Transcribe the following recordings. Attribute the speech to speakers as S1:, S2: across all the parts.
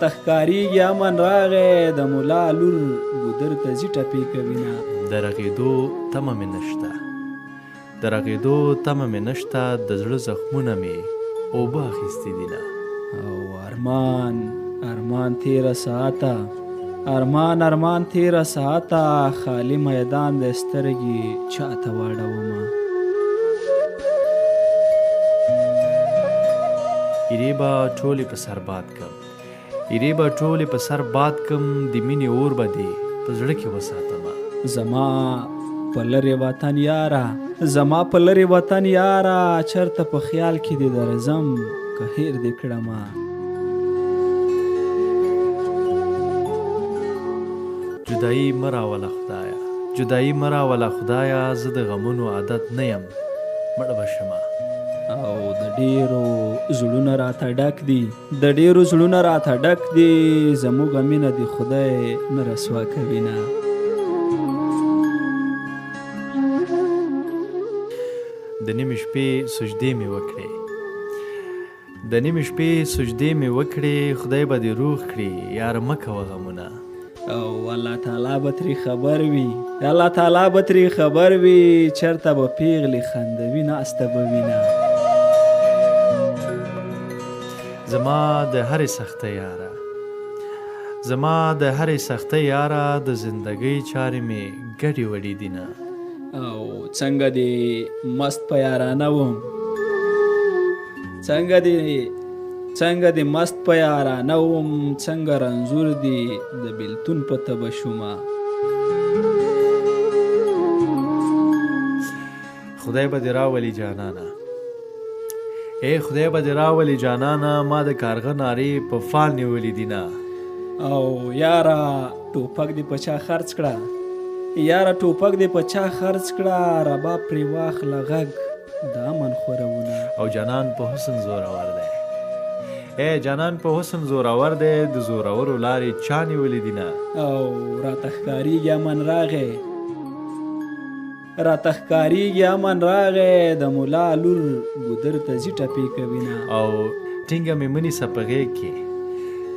S1: راته ښکارېږي امن راغی د ملا لور ګودر ته ځي ټپې کوینه.
S2: د رغېدو تمه مې نشته، د رغېدو تمه مې نشته، د زړه زخمونه مې اوبه اخیستي دینه.
S1: او ارمان ارمان تیره ساعته، ارمان تیره ساعته، خالی میدان د سترګې چاته واړومه.
S2: ایرې به ټولې په سر باد کم، ایرې به ټولې په سر باد کم، د مینې اور به دې په زړه کې وساتمه.
S1: زما په لرې وطن یاره، زما په لرې وطن یاره، چرته په خیال کې دې درځم که هیر دې کړمه.
S2: جدایي مه راوله خدایه، جدایي مه راوله خدایه، زه د غمونو عادت نه یم مړه به شمه.
S1: او د ډېرو زړونه راته ډک دي، د ډېرو زړونه راته ډک دي، زموږ مینه دې خدای نه رسوا کوینه.
S2: د نیمې شپې سجدې مې وکړې، د نیمې شپې سجدې مې وکړې، خدای به دې روغ کړي یاره مه کوه غمونه.
S1: او الله تعالی به ترې خبر وي، الله تعالی به ترې خبر وي، چرته به پیغلې خندوي ناسته به وینه.
S2: زما د هرې سختۍ یاره، زما د هرې سختۍ یاره، د زندګۍ چارې مې ګډې وډې دینه.
S1: او څنګه دې مست په یارانه وم، څنګه دې مست په یارانه وم، څنګه رنځور دې د بېلتون په تبه شومه.
S2: خدای به دې راولي جانانه، ای خدای به دې راولي جانانه، ما د کارغه نارې په فال نیولې دینه.
S1: او یاره ټوپک دې په چا خرڅ کړه، یاره ټوپک دې په چا خرڅ کړه، رباب پرې واخله غږ د امن خورونه.
S2: او جانان په حسن زورور دی، ای جانان په حسن زورور دی، د زورورو لارې چا نیولې دینه.
S1: او راته ښکارېږي امن راغی، راته ښکارېږي امن راغی د ملا لور ګودر ته ځي ټپې کوینه.
S2: او ټینګه مې منیسه په غېږ کې،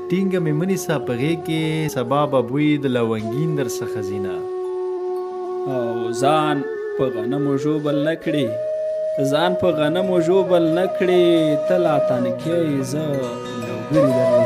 S2: ټینګه مې منیسه په غېږ کې، سبا به بوی د لونګین در څخه ځینه.
S1: او ځان په غنمو ژوبل نه کړي، ځان په غنمو ژوبل نه کړي، ته لا تنکۍ زه لوګري درله